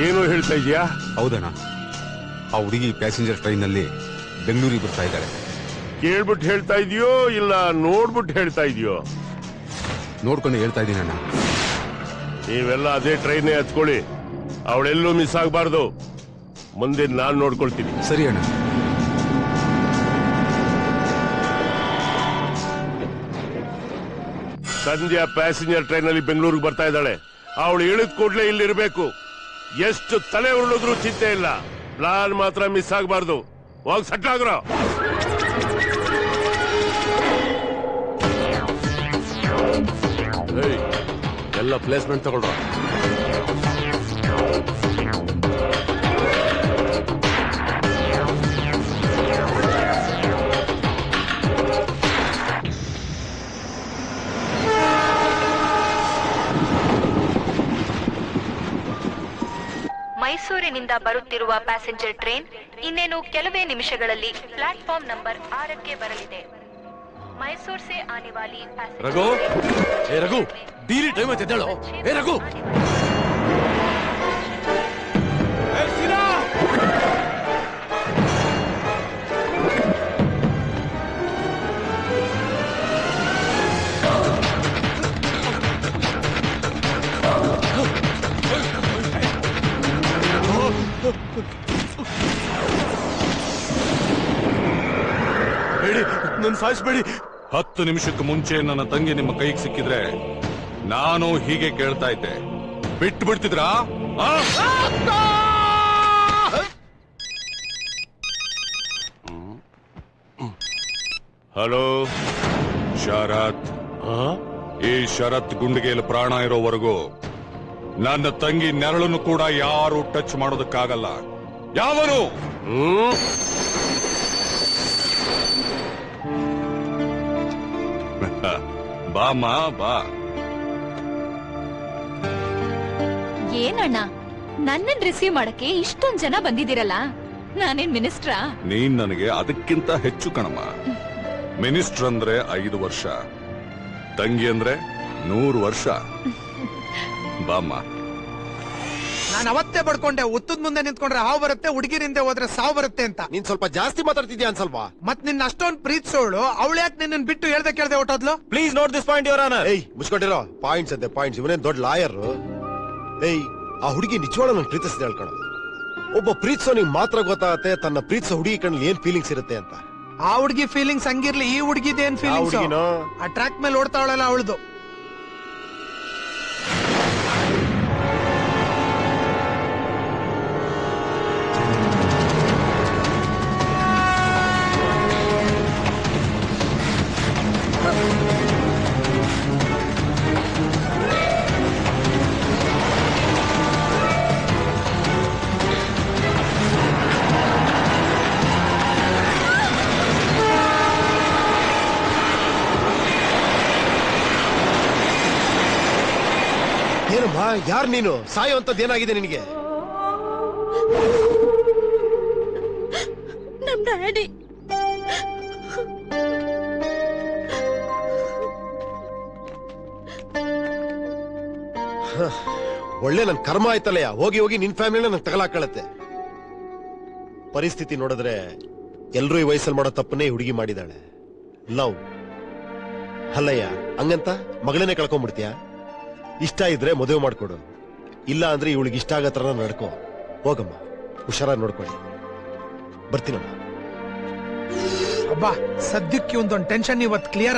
ಏನು ಹೇಳ್ತಾ ಇದೀಯಾ? ಹೌದಣ್ಣ, ಆ ಹುಡುಗಿ ಪ್ಯಾಸೆಂಜರ್ ಟ್ರೈನ್ ನಲ್ಲಿ ಬೆಂಗಳೂರಿಗೆ ಬರ್ತಾ ಇದ್ದಾಳೆ. ಕೇಳ್ಬಿಟ್ಟು ಹೇಳ್ತಾ ಇದೆಯೋ ಇಲ್ಲ ನೋಡ್ಬಿಟ್ಟು ಹೇಳ್ತಾ ಇದೆಯೋ? ನೋಡ್ಕೊಂಡು ಹೇಳ್ತಾ ಇದ್ದೀನಿ ಅಣ್ಣ. ನೀವೆಲ್ಲ ಅದೇ ಟ್ರೈನೇ ಹತ್ಕೊಳ್ಳಿ, ಅವಳೆಲ್ಲೂ ಮಿಸ್ ಆಗಬಾರ್ದು. ಮುಂದೆ ನಾನು ನೋಡ್ಕೊಳ್ತೀನಿ. ಸರಿ ಅಣ್ಣ. ಸಂಧ್ಯಾ ಪ್ಯಾಸೆಂಜರ್ ಟ್ರೈನ್ ನಲ್ಲಿ ಬೆಂಗಳೂರಿಗೆ ಬರ್ತಾ ಇದ್ದಾಳೆ. ಅವಳು ಇಳಿದ ಕೂಡಲೇ ಇಲ್ಲಿರ್ಬೇಕು. ಎಷ್ಟು ತಲೆ ಉರುಳಿದ್ರು ಚಿಂತೆ ಇಲ್ಲ, ಪ್ಲಾನ್ ಮಾತ್ರ ಮಿಸ್ ಆಗಬಾರ್ದು. ಹೋಗಿ ಸೆಟ್ಲ್ ಆಗ್ರ. ಎಲ್ಲ ಪ್ಲೇಸ್ಮೆಂಟ್ ತಗೊಳ್ರ. ಮೈಸೂರಿನಿಂದ ಬರುತ್ತಿರುವ ಪ್ಯಾಸೆಂಜರ್ ಟ್ರೈನ್ ಇನ್ನೇನು ಕೆಲವೇ ನಿಮಿಷಗಳಲ್ಲಿ ಪ್ಲಾಟ್ಫಾರ್ಮ್ ನಂಬರ್ 6ಕ್ಕೆ ಬರಲಿದೆ. ಮೈಸೂರು से आने वाली रघु, ए रघु, डीली टाइम है तेलो. ए रघु, ए सीना. ಬೇಡಿ, ನನ್ನ ಸಾಯಿಸಬೇಡಿ. 10 ನಿಮಿಷಕ್ಕೆ ಮುಂಚೆ ನನ್ನ ತಂಗಿ ನಿಮ್ಮ ಕೈಗೆ ಸಿಕ್ಕಿದ್ರೆ ನಾನು ಹೀಗೆ ಕೇಳ್ತಾ ಇದ್ದೆ, ಬಿಟ್ಟು ಬಿಡ್ತಿದ್ರಾ? ಹಲೋ ಶರತ್. ಈ ಶರತ್ ಗುಂಡಿಗೆಯಲ್ಲಿ ಪ್ರಾಣ ಇರೋವರೆಗೂ ನನ್ನ ತಂಗಿ ನೆರಳನ್ನು ಕೂಡ ಯಾರು ಟಚ್ ಮಾಡೋದಕ್ಕಾಗಲ್ಲ. ಯಾವನು? ಬಾಮ್ಮ ಬಾ. ಏನಣ್ಣ, ನನ್ನನ್ ರಿಸೀವ್ ಮಾಡಕ್ಕೆ ಇಷ್ಟೊಂದ್ ಜನ ಬಂದಿದ್ದೀರಲ್ಲ, ನಾನೇನ್ ಮಿನಿಸ್ಟ್ರಾ? ನೀನ್ ನನಗೆ ಅದಕ್ಕಿಂತ ಹೆಚ್ಚು ಕಣಮ್ಮ. ಮಿನಿಸ್ಟರ್ ಅಂದ್ರೆ 5 ವರ್ಷ, ತಂಗಿ ಅಂದ್ರೆ 100 ವರ್ಷ. ಬಾಮ್ಮ. ನಾನು ಅವತ್ತೇ ಬಡ್ಕೊಂಡೆ, ಉತ್ತದ ಮುಂದೆ ನಿಂತ್ಕೊಂಡ್ರೆ ಹಾವು ಬರುತ್ತೆ, ಹುಡುಗಿರಿಂದ ಹೋದ್ರೆ ಸಾವು ಬರುತ್ತೆ ಅಂತ. ನೀನ್ ಸ್ವಲ್ಪ ಜಾಸ್ತಿ ಮಾತಾಡ್ತಿದ್ಯಾ ಅನ್ಸಲ್ವಾ? ಮತ್ ನಿನ್ನ ಅಷ್ಟೊಂದು ಪ್ರೀತಿಸೋಳು ಅವಳು ಯಾಕೆ ನಿನ್ನ ಬಿಟ್ಟು ಹೇಳ್ದೆ ಕೇಳ್ದೆ ಹೊಟ್ಟೋದ್ಲು? Please note this point your honour. ಏಯ್ ಮುಚ್ಕೊಂಡಿರೋ. ಪಾಯಿಂಟ್ಸ್ ಅಂತೆ ಪಾಯಿಂಟ್ಸ್. ಇವನೇನ್ ದೊಡ್ಡ ಲಾಯರ್? ಏಯ್, ಆ ಹುಡುಗಿ ನಿಜವಾಳ ನನ್ ಪ್ರೀತಿಸಿದ ಹೇಳ್ಕೊಳ. ಒಬ್ಬ ಪ್ರೀತಿಸೋನಿಗೆ ಮಾತ್ರ ಗೊತ್ತಾಗತ್ತೆ ತನ್ನ ಪ್ರೀತಿಸೋ ಹುಡುಗಿ ಕಣ್ಣಲ್ಲಿ ಏನ್ ಫೀಲಿಂಗ್ಸ್ ಇರುತ್ತೆ ಅಂತ. ಆ ಹುಡುಗಿ ಫೀಲಿಂಗ್ಸ್ ಹಂಗಿರ್ಲಿ, ಈ ಹುಡುಗಿದ ಏನ್ ಫೀಲಿಂಗ್ಸ್? ಆ ಟ್ರ್ಯಾಕ್ ಮೇಲೆ ಓಡ್ತಾವಳಲ್ಲ ಅವಳದು. ಏನಮ್ಮ, ಯಾರು ನೀನು? ಸಾಯೋ ಅಂತದ್ ಏನಾಗಿದೆ ನಿನಗೆ? ನಮ್ ಡ್ಯಾಡಿ. ಒಳ್ಳೆ ನನ್ ಕರ್ಮ ಆಯ್ತಲ್ಲಯ್ಯ. ಹೋಗಿ ಹೋಗಿ ನಿನ್ ಫ್ಯಾಮಿಲಿನ ನಂಗೆ ತಗಲಾಕಳತ್ತೆ. ಪರಿಸ್ಥಿತಿ ನೋಡಿದ್ರೆ ಎಲ್ರೂ ಈ ವಯಸ್ಸಲ್ಲಿ ಮಾಡೋ ತಪ್ಪನ್ನೇ ಹುಡುಗಿ ಮಾಡಿದಾಳೆ. ಲವ್ ಅಲ್ಲಯ್ಯ, ಹಂಗಂತ ಮಗಳನ್ನೇ ಕಳ್ಕೊಂಡ್ಬಿಡ್ತೀಯ? ಇಷ್ಟ ಇದ್ರೆ ಮದುವೆ ಮಾಡ್ಕೊಡು, ಇಲ್ಲ ಅಂದ್ರೆ ಇವಳಿಗೆ ಇಷ್ಟ ಆಗತ್ರ ನಡ್ಕೋ. ಹೋಗಮ್ಮ, ಹುಷಾರಾಗಿ ನೋಡ್ಕೊಳ್ಳಿ. ಬರ್ತೀನಮ್ಮ. ಅಬ್ಬಾ, ಸದ್ಯಕ್ಕೆ ಒಂದೊಂದು ಟೆನ್ಷನ್ ಇವತ್ತು ಕ್ಲಿಯರ್